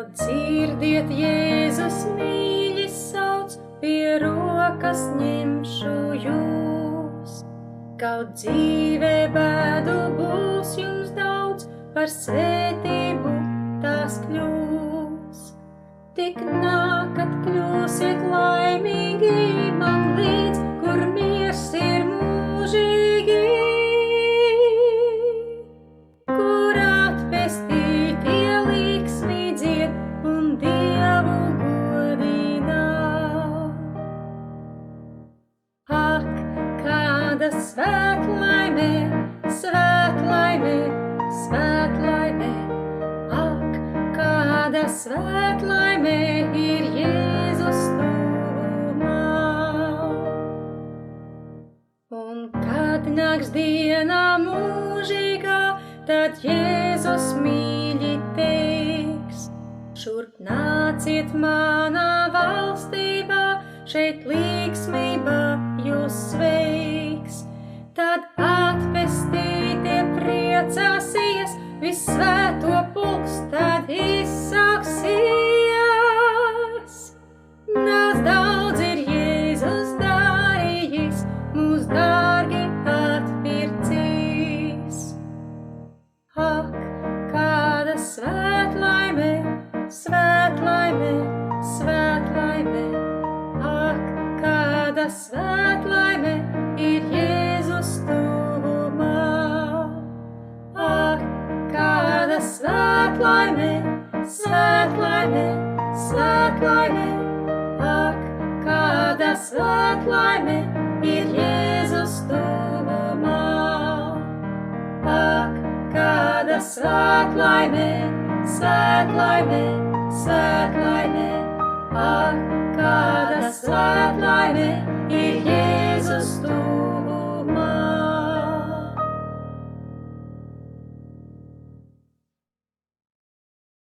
Kaut dzirdiet, Jēzus mīļi sauc, pie rokas ņemšu jūs. Kaut dzīvē bēdu būs jums daudz, par svētību tās kļūs. Tik nākat kļūsiet laimīgi man līdz, kur miers ir mūžīgi, kur atpestītie līksmi dzied un Dievu godina. Ak, kāda svētlaime, svētlaime, svētlaime, ak, kāda svētlaime ir Jēzus tuvumā. Un kad nāks diena mūžīgā, tad Jēzus mīļi teiks: šurp nāciet manā valstībā, šeit līksmība jūs sveiks. Tad atpestītie priecāsies, viss svēto pulks tad izsauksies. Nāc, daudz ir Jēzus darījis, mūs dārgi atpircīs. Ak, kāda svētlaime, svētlaime, svētlaime, ak, kāda svētlaime ir Jēzus tuvumā. Ak, kāda svētlaime, svētlaime, svētlaime, ak, kāda svētlaime ir Jēzus tuvumā. Ak, kāda svētlaime, svētlaime, svētlaime, ak, kāda svētlaime